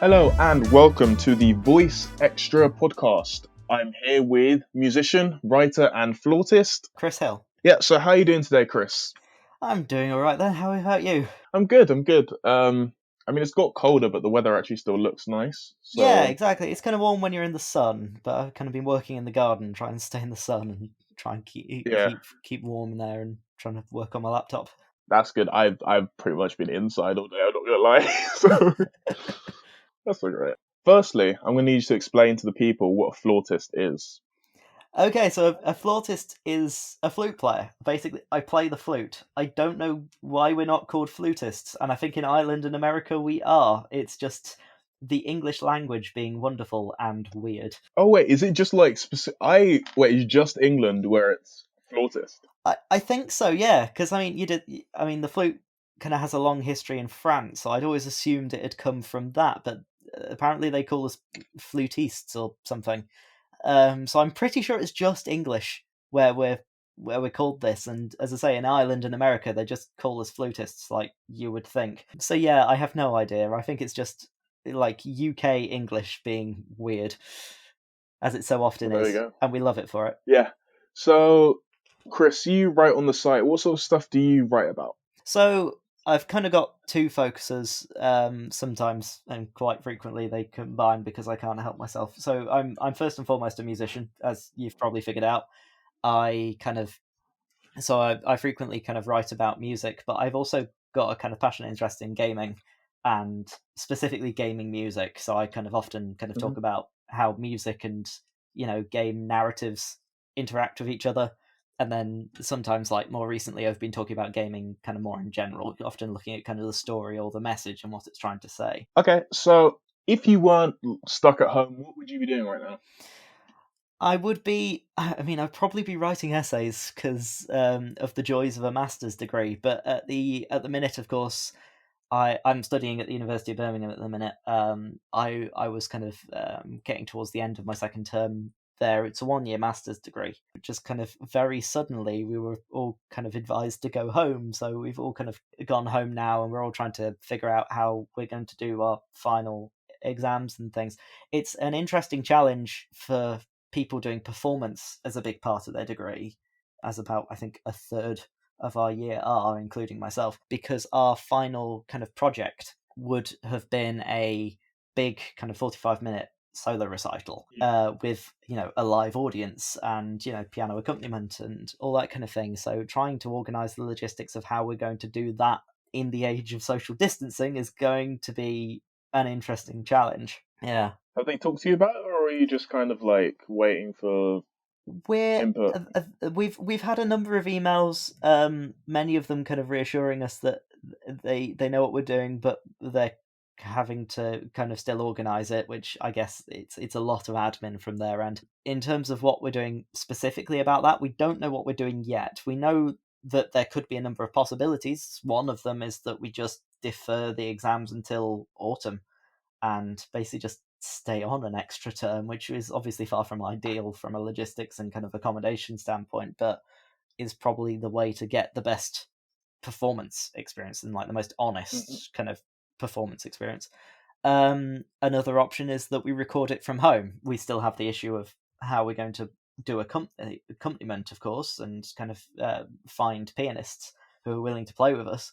Hello and welcome to the Voice Extra podcast. I'm here with musician, writer, and flautist. Chris Hill. Yeah, so how are you doing today, Chris? I'm doing all right then. How about you? I'm good, I'm good. I mean, it's got colder, but the weather actually still looks nice. Yeah, So, exactly. It's kind of warm when you're in the sun, but I've kind of been working in the garden, trying to stay in the sun and try and keep yeah, keep warm in there, and trying to work on my laptop. that's good. I've pretty much been inside all day, I'm not gonna lie. So, that's all right. Firstly, I'm gonna need you to explain to the people what a flautist is. Okay, so a flautist is a flute player. Basically, I play the flute. I don't know why we're not called flutists, and I think in Ireland and America we are. It's just the English language being wonderful and weird. Oh wait, is it just like it's just England where it's flautist? I think so, yeah. Because the flute kind of has a long history in France, so I'd always assumed it had come from that. But apparently, they call us flutists or something. So I'm pretty sure it's just English where we're called this. And as I say, in Ireland and America, they just call us flutists, like you would think. So yeah, I have no idea. I think it's just like UK English being weird, as it so often Well, there you is, go. and we love it for it. Yeah. So, Chris, you write on the site. What sort of stuff do you write about? So I've kind of got two focuses. Sometimes and quite frequently they combine because I can't help myself. So I'm first and foremost a musician, as you've probably figured out. I kind of I frequently kind of write about music, but I've also got a kind of passionate interest in gaming, and specifically gaming music. So I kind of often kind of Hmm. talk about how music and game narratives interact with each other. And then sometimes, like more recently, I've been talking about gaming kind of more in general, often looking at kind of the story or the message and what it's trying to say. Okay, so if you weren't stuck at home, what would you be doing right now? I would be. I mean, I'd probably be writing essays because of the joys of a master's degree. But at the minute, of course, I'm studying at the University of Birmingham at the minute. I was kind of getting towards the end of my second term there. It's a 1 year master's degree. Just kind of very suddenly, we were all kind of advised to go home. So we've all kind of gone home now, and we're all trying to figure out how we're going to do our final exams and things. It's an interesting challenge for people doing performance as a big part of their degree, as about I think a third of our year are, including myself, because our final kind of project would have been a big kind of 45-minute solo recital with a live audience and piano accompaniment and all that kind of thing. So trying to organize the logistics of how we're going to do that in the age of social distancing is going to be an interesting challenge. Yeah. Have they talked to you about it, or are you just kind of like waiting for We're input? we've had a number of emails, many of them kind of reassuring us that they know what we're doing, but they're having to kind of still organize it, which I guess it's a lot of admin from their end. In terms of what we're doing specifically about that, we don't know what we're doing yet. We know that there could be a number of possibilities. One of them is that we just defer the exams until autumn and basically just stay on an extra term, which is obviously far from ideal from a logistics and kind of accommodation standpoint, but is probably the way to get the best performance experience and like the most Hmm. honest kind of performance experience. Another option is that we record it from home. We still have the issue of how we're going to do accompaniment, of course, and kind of find pianists who are willing to play with us.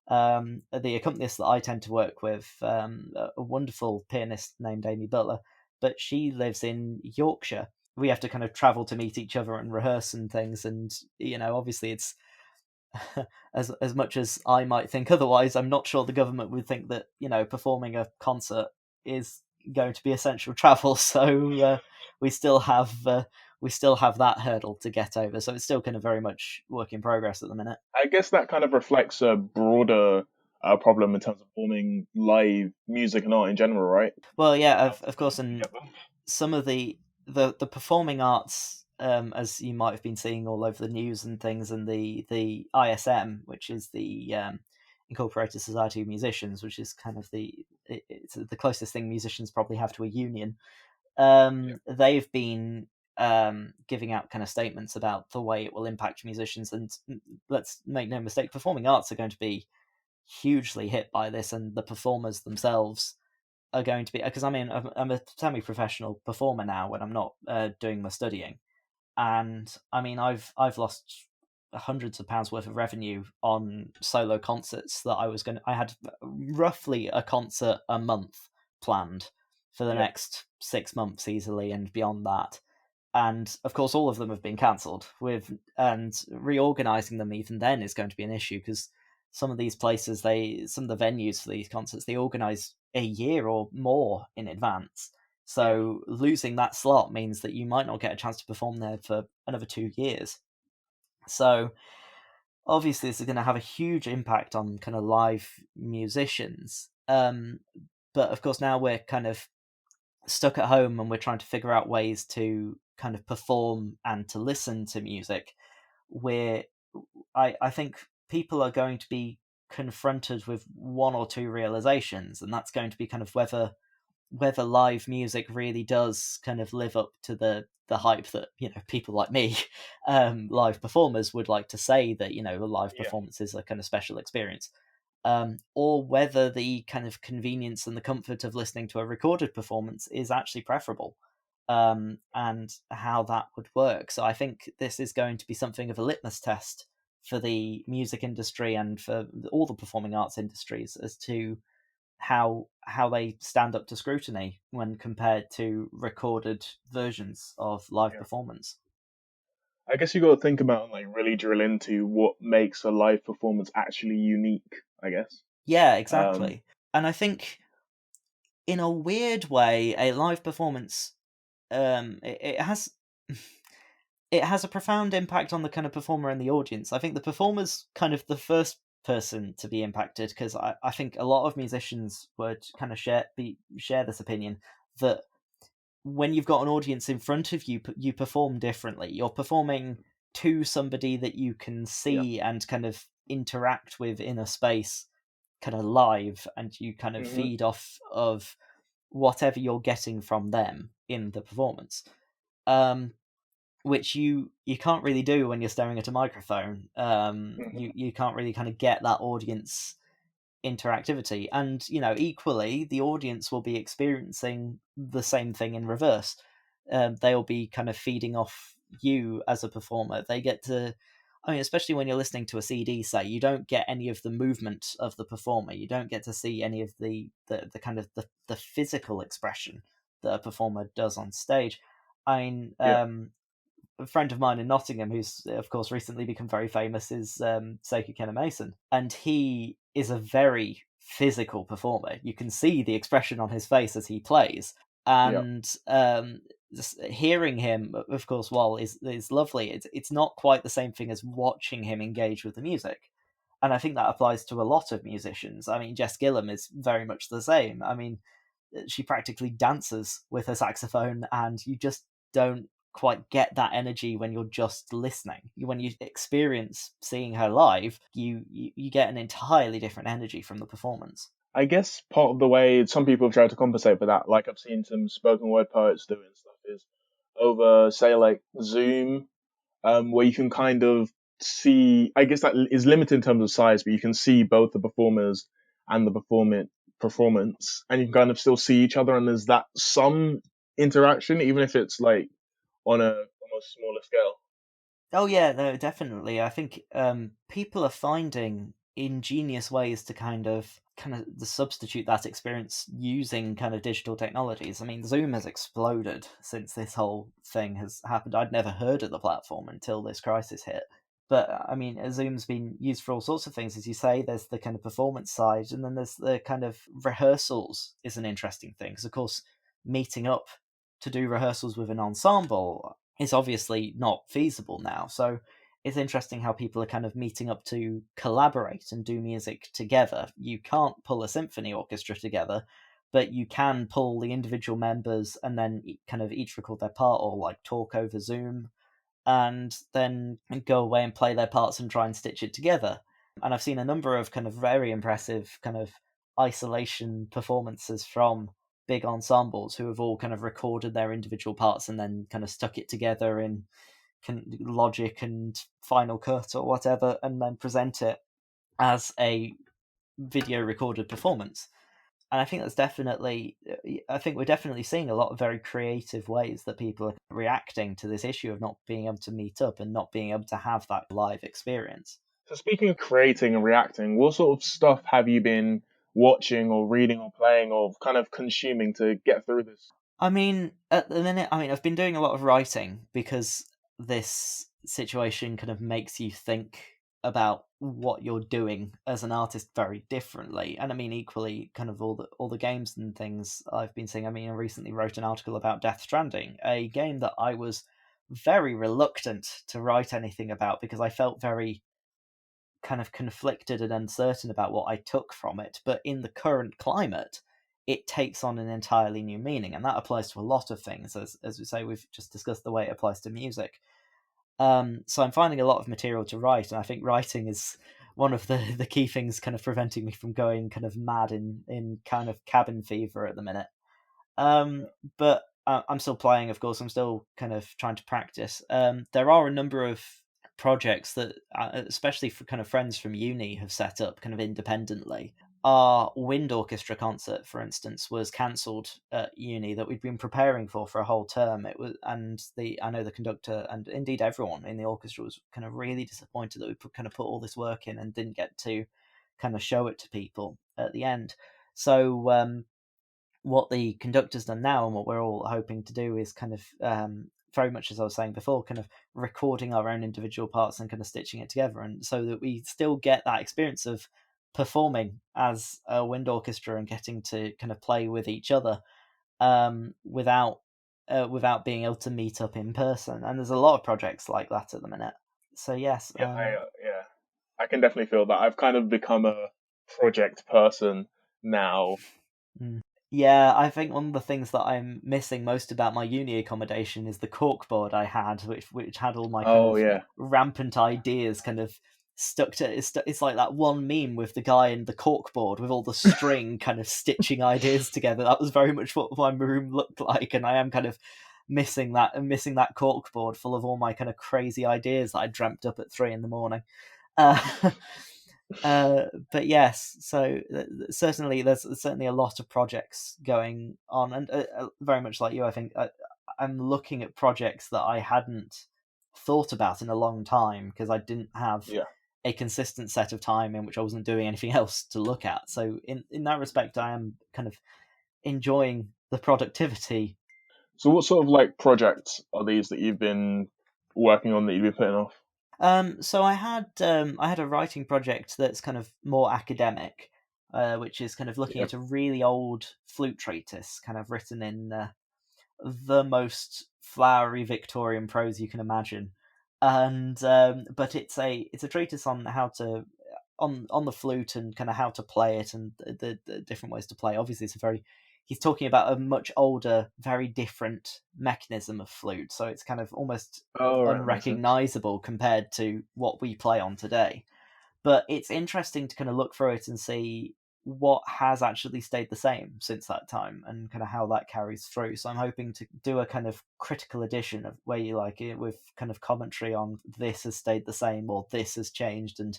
The accompanist that I tend to work with, a wonderful pianist named Amy Butler, but she lives in Yorkshire. We have to kind of travel to meet each other and rehearse and things, and obviously it's as much as I might think otherwise. I'm not sure the government would think that performing a concert is going to be essential travel. So we still have we still have that hurdle to get over. So it's still kind of very much work in progress at the minute. I guess that kind of reflects a broader problem in terms of forming live music and art in general, right? Well, yeah, How of course, to and get them. some of the performing arts, as you might have been seeing all over the news and things, and the ISM, which is the Incorporated Society of Musicians, which is kind of it's the closest thing musicians probably have to a union. They've been giving out kind of statements about the way it will impact musicians, and let's make no mistake, performing arts are going to be hugely hit by this, and the performers themselves are going to be, because I mean I'm a semi-professional performer now when I'm not doing my studying, and I mean I've lost hundreds of pounds worth of revenue on solo concerts that I had roughly a concert a month planned for the Yeah. next 6 months easily, and beyond that. And of course all of them have been cancelled, with and reorganizing them even then is going to be an issue, because some of these places, some of the venues for these concerts, they organize a year or more in advance. Yeah. So losing that slot means that you might not get a chance to perform there for another 2 years. So obviously this is going to have a huge impact on kind of live musicians. But of course now we're kind of stuck at home and we're trying to figure out ways to kind of perform and to listen to music. Where I think people are going to be confronted with one or two realizations, and that's going to be kind of whether live music really does kind of live up to the hype that, you know, people like me, live performers, would like to say that, you know, a live Yeah. performance is a kind of special experience, or whether the kind of convenience and the comfort of listening to a recorded performance is actually preferable, and how that would work. So I think this is going to be something of a litmus test for the music industry and for all the performing arts industries as to how they stand up to scrutiny when compared to recorded versions of live Yeah. performance. I guess you got to think about and like really drill into what makes a live performance actually unique. I guess. Yeah, Um, exactly. And I think in a weird way, a live performance, it has it has a profound impact on the kind of performer and the audience. I think the performer's kind of the first person to be impacted, because I think a lot of musicians would kind of share this opinion that when you've got an audience in front of you, you perform differently. You're performing to somebody that you can yeah. see and kind of interact with in a space, kind of live, and you kind of Hmm. feed off of whatever you're getting from them in the performance. Which you can't really do when you're staring at a microphone. Hmm. You can't really kind of get that audience interactivity, and you know, equally the audience will be experiencing the same thing in reverse. They'll be kind of feeding off you as a performer. They get to, I mean, especially when you're listening to a CD, say, you don't get any of the movement of the performer. You don't get to see any of the kind of the physical expression that a performer does on stage. I mean, Yeah. a friend of mine in Nottingham, who's of course recently become very famous, is Seiki Kenna Mason, and he is a very physical performer. You can see the expression on his face as he plays, Yeah. and just hearing him, of course, while is lovely. It's not quite the same thing as watching him engage with the music. And I think that applies to a lot of musicians. I mean, Jess Gillam is very much the same. I mean, she practically dances with her saxophone, and you just don't quite get that energy when you're just listening. When you experience seeing her live, you get an entirely different energy from the performance. I guess part of the way some people have tried to compensate for that, like I've seen some spoken word poets doing stuff, is over, say, like Zoom, where you can kind of see. I guess that is limited in terms of size, but you can see both the performers and the performance, and you can kind of still see each other, and there's that some interaction, even if it's like on a almost smaller scale. Oh yeah, no, definitely. I think people are finding ingenious ways to kind of substitute that experience using kind of digital technologies. I mean, Zoom has exploded since this whole thing has happened. I'd never heard of the platform until this crisis hit. But I mean, Zoom's been used for all sorts of things, as you say. There's the kind of performance side, and then there's the kind of rehearsals is an interesting thing. Because of course, meeting up to do rehearsals with an ensemble is obviously not feasible now. So it's interesting how people are kind of meeting up to collaborate and do music together. You can't pull a symphony orchestra together, but you can pull the individual members and then kind of each record their part, or like talk over Zoom, and then go away and play their parts and try and stitch it together. And I've seen a number of kind of very impressive kind of isolation performances from big ensembles who have all kind of recorded their individual parts and then kind of stuck it together in Logic and Final Cut or whatever, and then present it as a video recorded performance. I think that's definitely, I think we're definitely seeing a lot of very creative ways that people are reacting to this issue of not being able to meet up and not being able to have that live experience. So speaking of creating and reacting, what sort of stuff have you been watching or reading or playing or kind of consuming to get through this? I mean, at the minute, I've been doing a lot of writing because this situation kind of makes you think about what you're doing as an artist very differently. And I mean, equally, kind of all the games and things I've been seeing. I mean, I recently wrote an article about Death Stranding, a game that I was very reluctant to write anything about because I felt very kind of conflicted and uncertain about what I took from it. But in the current climate, it takes on an entirely new meaning, and that applies to a lot of things. As we say, we've just discussed the way it applies to music. So I'm finding a lot of material to write, and I think writing is one of the key things kind of preventing me from going kind of mad in kind of cabin fever at the minute. But I'm still playing, of course. I'm still kind of trying to practice. There are a number of projects that, especially for kind of friends from uni, have set up kind of independently. Our wind orchestra concert, for instance, was cancelled at uni that we'd been preparing for a whole term. It was, and the I know the conductor and indeed everyone in the orchestra was kind of really disappointed that we kind of put all this work in and didn't get to kind of show it to people at the end. So what the conductor's done now and what we're all hoping to do is kind of very much as I was saying before, kind of recording our own individual parts and kind of stitching it together, and so that we still get that experience of performing as a wind orchestra and getting to kind of play with each other without being able to meet up in person. And there's a lot of projects like that at the minute. So yes, Yeah, I can definitely feel that. I've kind of become a project person now. mm. Yeah, I think one of the things that I'm missing most about my uni accommodation is the corkboard I had, which had all my kind Oh of yeah, rampant ideas kind of stuck to it. It's like that one meme with the guy in the corkboard with all the string kind of stitching ideas together. That was very much what my room looked like, and I am kind of missing that corkboard full of all my kind of crazy ideas that I dreamt up at 3 in the morning. Uh, but yes, so certainly there's certainly a lot of projects going on, and very much like you, I think I'm looking at projects that I hadn't thought about in a long time because I didn't have yeah. a consistent set of time in which I wasn't doing anything else to look at. So in that respect, I am kind of enjoying the productivity. So what sort of like projects are these that you've been working on that you've been putting off? So I had a writing project that's kind of more academic, which is kind of looking Yeah. at a really old flute treatise, kind of written in the most flowery Victorian prose you can imagine, and but it's a treatise on how to on the flute and kind of how to play it and the different ways to play. Obviously, it's a very he's talking about a much older, very different mechanism of flute, so it's kind of almost Oh right, that makes sense. unrecognizable compared to what we play on today. But it's interesting to kind of look through it and see what has actually stayed the same since that time and kind of how that carries through. So I'm hoping to do a kind of critical edition of where you like it with kind of commentary on this has stayed the same or this has changed, and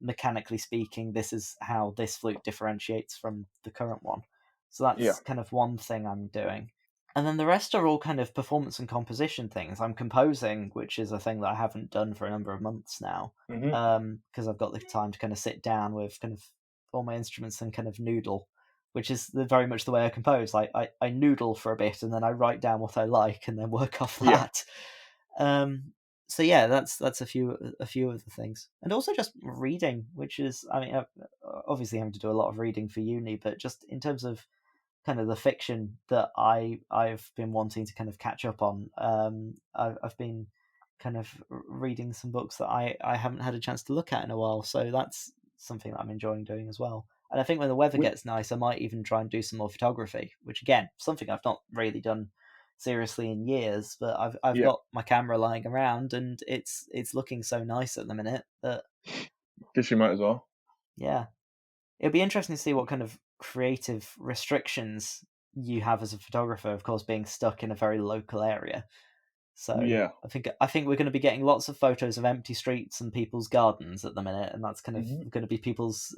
mechanically speaking, this is how this flute differentiates from the current one. So Yeah. that's kind of one thing I'm doing. And then the rest are all kind of performance and composition things. I'm composing, which is a thing that I haven't done for a number of months now, Hmm. because I've got the time to kind of sit down with kind of all my instruments and kind of noodle, which is very much the way I compose. I noodle for a bit and then I write down what I like and then work off Yeah. that. Um, so yeah, that's a few of the things, and also just reading, which is obviously having to do a lot of reading for uni, but just in terms of kind of the fiction that I've been wanting to kind of catch up on. I've been kind of reading some books that I haven't had a chance to look at in a while, so that's something that I'm enjoying doing as well. And I think when the weather We, gets nice, I might even try and do some more photography, which again, something I've not really done seriously in years, but I've yeah. got my camera lying around and it's looking so nice at the minute that Guess you might as well. yeah, it'd be interesting to see what kind of creative restrictions you have as a photographer, of course, being stuck in a very local area. So Yeah. I think we're going to be getting lots of photos of empty streets and people's gardens at the minute, and that's kind of Hmm. going to be people's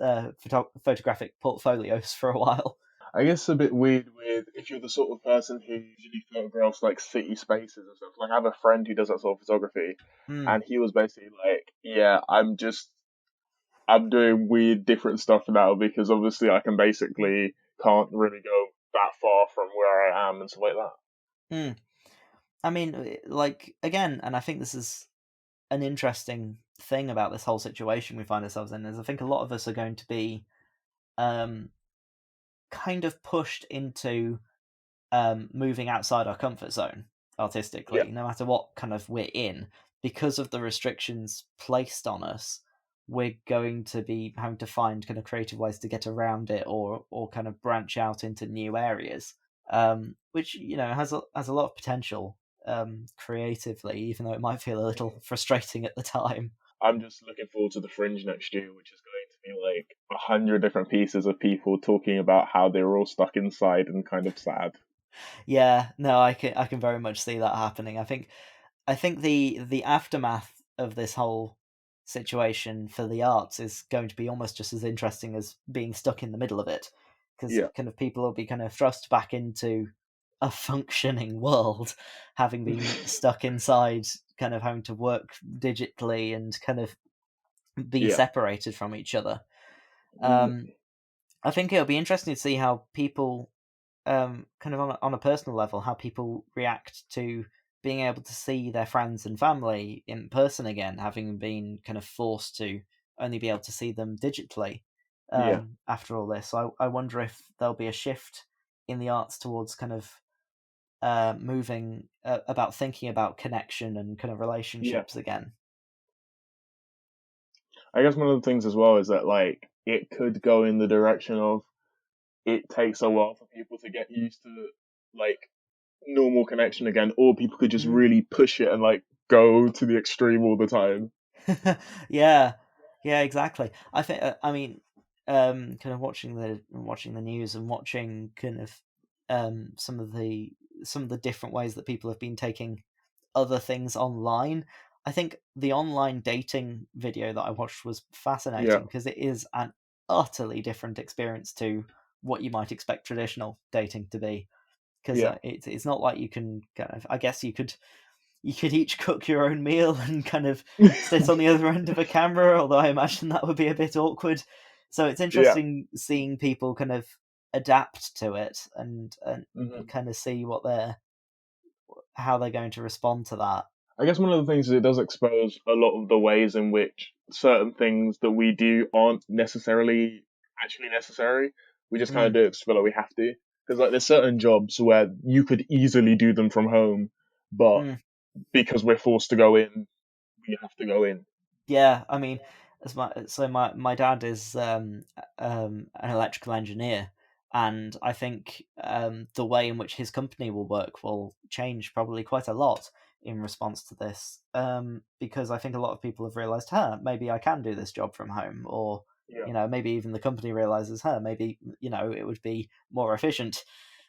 photographic portfolios for a while. I guess it's a bit weird with if you're the sort of person who usually photographs like city spaces and stuff. Like I have a friend who does that sort of photography, Mm, and he was basically like, "Yeah, I'm doing weird different stuff now because obviously I can basically can't really go that far from where I am and stuff like that." mm. I mean, like again, and I think this is an interesting thing about this whole situation we find ourselves in is I think a lot of us are going to be um, kind of pushed into moving outside our comfort zone Yeah, artistically, no matter what kind of we're in, because of the restrictions placed on us. We're going to be having to find kind of creative ways to get around it, or kind of branch out into new areas, which has a lot of potential creatively, even though it might feel a little frustrating at the time. I'm just looking forward to the Fringe next year, which is going to be like 100 different pieces of people talking about how they were all stuck inside and kind of sad. Yeah, no, I can very much see that happening. I think the aftermath of this whole situation for the arts is going to be almost just as interesting as being stuck in the middle of it, because Yeah, kind of people will be kind of thrust back into a functioning world, having been stuck inside, kind of having to work digitally and kind of be yeah, separated from each other. mm, Um, I think it'll be interesting to see how people kind of on a personal level, how people react to being able to see their friends and family in person again, having been kind of forced to only be able to see them digitally yeah, after all this. So I wonder if there'll be a shift in the arts towards kind of moving about thinking about connection and kind of yeah. relationships again. I guess one of the things as well is that like it could go in the direction of it takes a while for people to get used to like normal connection again, or people could just Mm. really push it and like go to the extreme all the time. Yeah, yeah, exactly. I think. I mean, kind of watching the news and watching kind of some of the different ways that people have been taking other things online. I think the online dating video that I watched was Yeah, fascinating because it is an utterly different experience to what you might expect traditional dating to be. Because yeah, it's not like you can kind of. I guess you could each cook your own meal and kind of sit on the other end of a camera, although I imagine that would be a bit awkward. So it's yeah. interesting seeing people kind of adapt to it and Hmm. kind of see how they're going to respond to that. I guess one of the things is it does expose a lot of the ways in which certain things that we do aren't necessarily actually necessary. We just kind of Mm, do it because we feel like we have to. Because like there's certain jobs where you could easily do them from home, but mm. because we're forced to go in, we have to go in. Yeah, I mean, my dad is an electrical engineer, and I think the way in which his company will work will change probably quite a lot in response to this. Because I think a lot of people have realised, huh, maybe I can do this job from home, or Yeah, maybe even the company realizes, huh, maybe it would be more efficient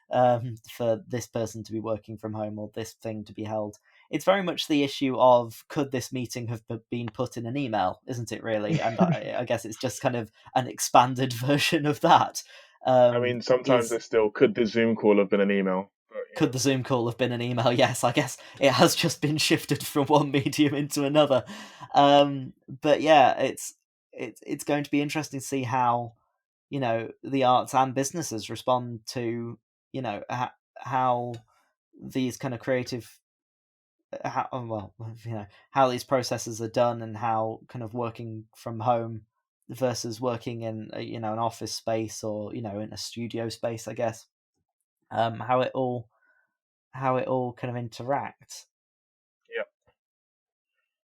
for this person to be working from home or this thing to be held. It's very much the issue of could this meeting have been put in an email, isn't it? Really, and I guess it's just kind of an expanded version of that. I mean sometimes Is it's still could the Zoom call have been an email? But could the Zoom call have been an email? Yes, I guess it has just been shifted from one medium into another. But yeah, it's going to be interesting to see how the arts and businesses respond to how these kind of creative how these processes are done and how kind of working from home versus working in an office space or in a studio space, I guess. How it all kind of interacts. yeah.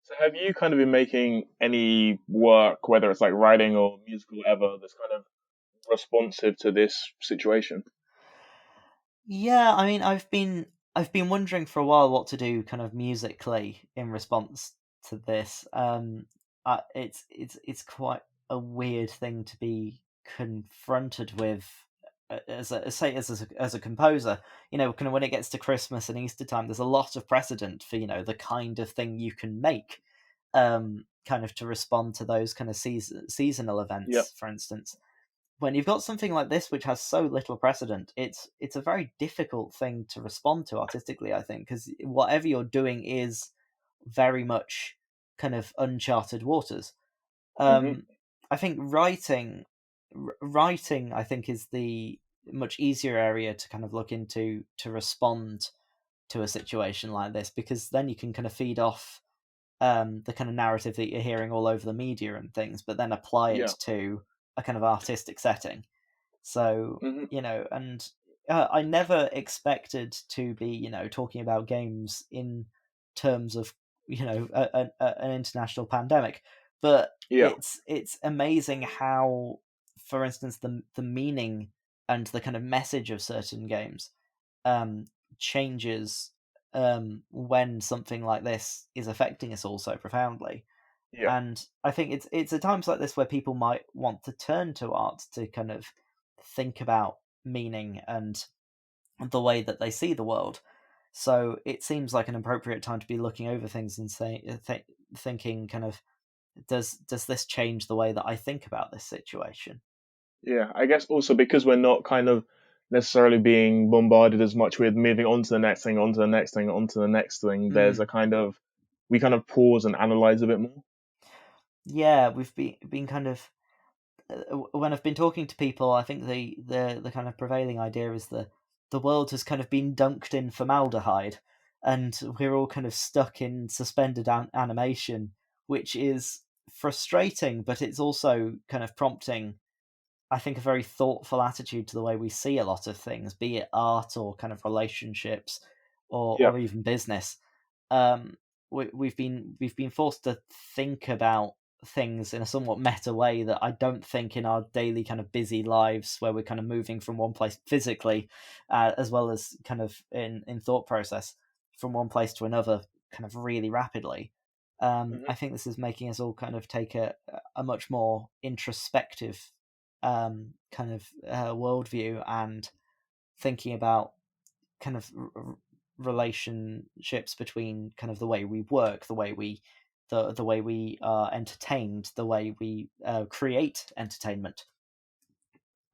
So have you kind of been making any work, whether it's like writing or musical ever, that's kind of responsive to this situation? Yeah, I mean, I've been wondering for a while what to do, kind of musically in response to this. It's quite a weird thing to be confronted with as a composer, kind of when it gets to Christmas and Easter time, there's a lot of precedent for the kind of thing you can make, kind of to respond to those kind of seasonal Yeah. events, for instance. When you've got something like this which has so little precedent, it's a very difficult thing to respond to artistically, I think, because whatever you're doing is very much kind of uncharted waters. Hmm. um I think writing, I think, is the much easier area to kind of look into to respond to a situation like this, because then you can kind of feed off the kind of narrative that you're hearing all over the media and things, but then apply it Yeah. to a kind of artistic setting. So, Hmm. and I never expected to be, talking about games in terms of, an international pandemic. But Yeah. it's amazing how, for instance, the meaning and the kind of message of certain games um, changes when something like this is affecting us all so profoundly. Yeah. And I think it's at times like this where people might want to turn to art to kind of think about meaning and the way that they see the world. So it seems like an appropriate time to be looking over things and thinking kind of, does this change the way that I think about this situation? Yeah. I guess also because we're not kind of necessarily being bombarded as much with moving on to the next thing, onto the next thing, onto the next thing. There's a Mm. kind of we kind of pause and analyze a bit more. Yeah, we've been kind of when I've been talking to people, I think the kind of prevailing idea is the world has kind of been dunked in formaldehyde, and we're all kind of stuck in suspended animation, which is frustrating, but it's also kind of prompting, I think, a very thoughtful attitude to the way we see a lot of things, be it art or kind of relationships, Yeah. or even business. Um, we've been forced to think about things in a somewhat meta way that I don't think in our daily kind of busy lives, where we're kind of moving from one place physically, as well as kind of in thought process, from one place to another kind of really rapidly. I Hmm. think this is making us all kind of take a much more introspective kind of worldview, and thinking about kind of relationships between kind of the way we work, the way we are entertained, the way we create entertainment,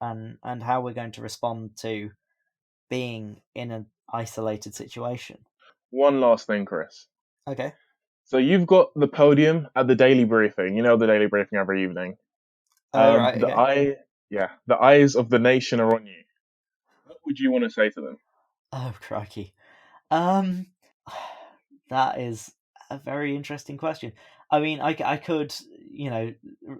and how we're going to respond to being in an isolated situation. One last thing, Chris. Okay. So you've got the podium at the daily briefing. You know the daily briefing every evening. Oh, right. The Okay. eye, yeah, the eyes of the nation are on you. What would you want to say to them? Oh, crikey. Um, that is a very interesting question. I mean, I could,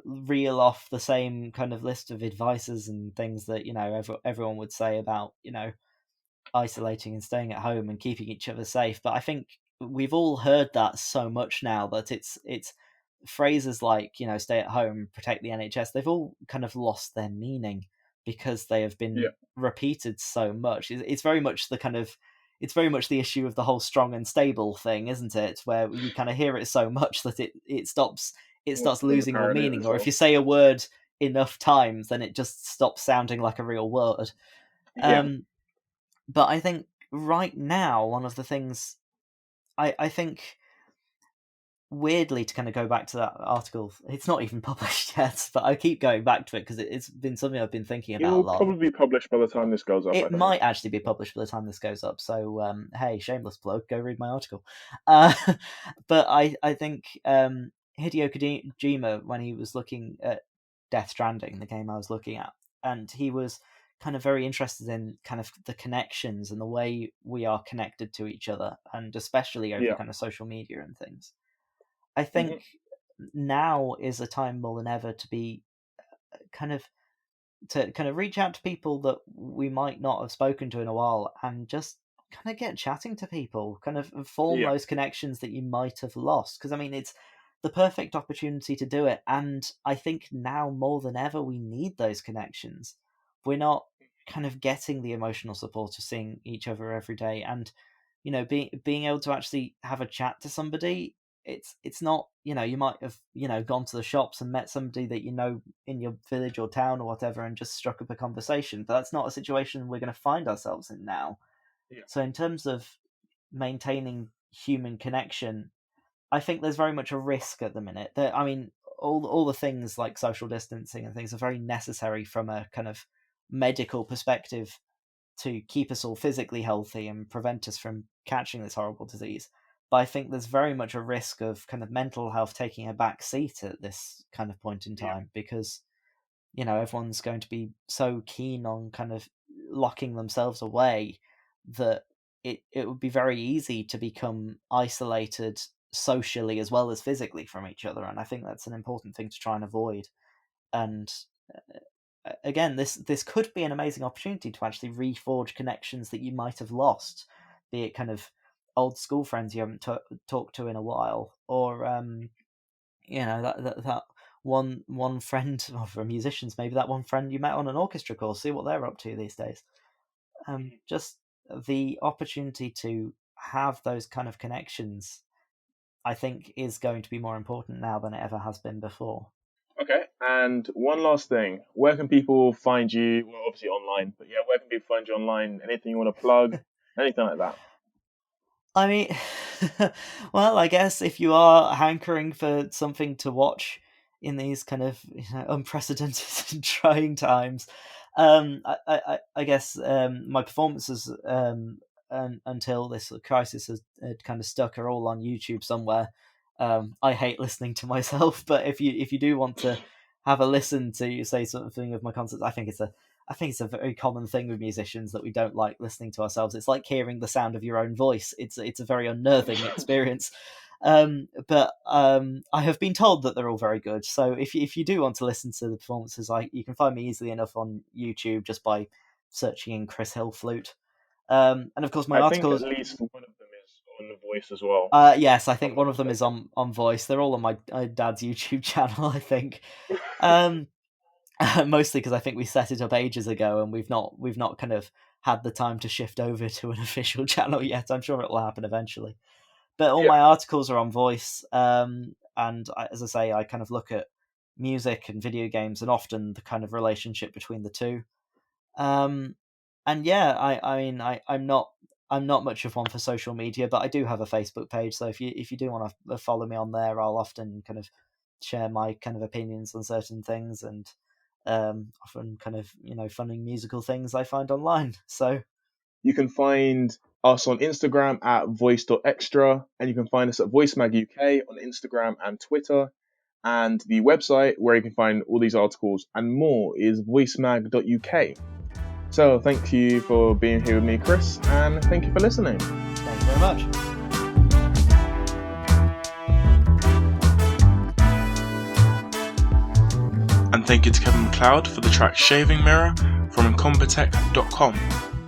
reel off the same kind of list of advices and things that everyone would say about isolating and staying at home and keeping each other safe. But I think we've all heard that so much now that it's phrases like stay at home, protect the NHS. They've all kind of lost their meaning because they have Yeah. been repeated so much. It's very much the kind of it's very much the issue of the whole strong and stable thing, isn't it? Where you kind of hear it so much that it starts What's the losing all imperative meaning. as Or if well? you say a word enough times, then it just stops sounding like a real word. Yeah. Um, but I think right now, one of the things I think, weirdly, to kind of go back to that article, it's not even published yet, but I keep going back to it because it's been something I've been thinking It about a will lot. probably be published by the time this goes up, I It think. might actually be published by the time this goes up, so hey, shameless plug, go read my article. Uh, but I think Hideo Kojima, when he was looking at Death Stranding, the game I was looking at, and he was kind of very interested in kind of the connections and the way we are connected to each other, and especially over Yeah. kind of social media and things. I Hmm. think now is a time more than ever to be kind of reach out to people that we might not have spoken to in a while, and just kind of get chatting to people, kind of form Yeah. those connections that you might have lost. Because I mean, it's the perfect opportunity to do it, and I think now more than ever we need those connections. We're not kind of getting the emotional support of seeing each other every day, and being able to actually have a chat to somebody. it's not, you might have, gone to the shops and met somebody that in your village or town or whatever and just struck up a conversation, but that's not a situation we're going to find ourselves in now. Yeah. So in terms of maintaining human connection, I think there's very much a risk at the minute. I mean, all the things like social distancing and things are very necessary from a kind of medical perspective to keep us all physically healthy and prevent us from catching this horrible disease. But I think there's very much a risk of kind of mental health taking a back seat at this kind of point in time, because, everyone's going to be so keen on kind of locking themselves away that it would be very easy to become isolated socially as well as physically from each other. And I think that's an important thing to try and avoid. And again, this could be an amazing opportunity to actually reforge connections that you might have lost, be it kind of old school friends you haven't talked to in a while, or that one friend, or for musicians maybe that one friend you met on an orchestra course, see what they're up to these days. Just the opportunity to have those kind of connections, I think, is going to be more important now than it ever has been before. Okay, and one last thing. Where can people find you? Well, obviously online, but yeah, where can people find you online? Anything you want to plug? Anything like that? I mean, well, I guess if you are hankering for something to watch in these kind of unprecedented and trying times, I guess my performances until this crisis has kind of stuck are all on YouTube somewhere. I hate listening to myself, but if you do want to have a listen to, say, something of my concerts, I think it's a very common thing with musicians that we don't like listening to ourselves. It's like hearing the sound of your own voice. It's a very unnerving experience. But I have been told that they're all very good. So if you do want to listen to the performances, you can find me easily enough on YouTube just by searching in Chris Hill flute. And of course, my articles. I think at least one of them is on The Voice as well. Yes, I think one of them is on Voice. They're all on my dad's YouTube channel, I think. Mostly because I think we set it up ages ago and we've not kind of had the time to shift over to an official channel yet. I'm sure it'll happen eventually. But all my articles are on Voice, and as I say, I kind of look at music and video games and often the kind of relationship between the two. And yeah, I mean, I'm not much of one for social media, but I do have a Facebook page. So if you do want to follow me on there, I'll often kind of share my kind of opinions on certain things and often kind of funny musical things I find online. So you can find us on Instagram at voice.extra, and you can find us at VoiceMag UK on Instagram and Twitter. And the website where you can find all these articles and more is voicemag.uk. So thank you for being here with me, Chris, and thank you for listening. Thank you very much. And thank you to Kevin MacLeod for the track Shaving Mirror from incompetech.com.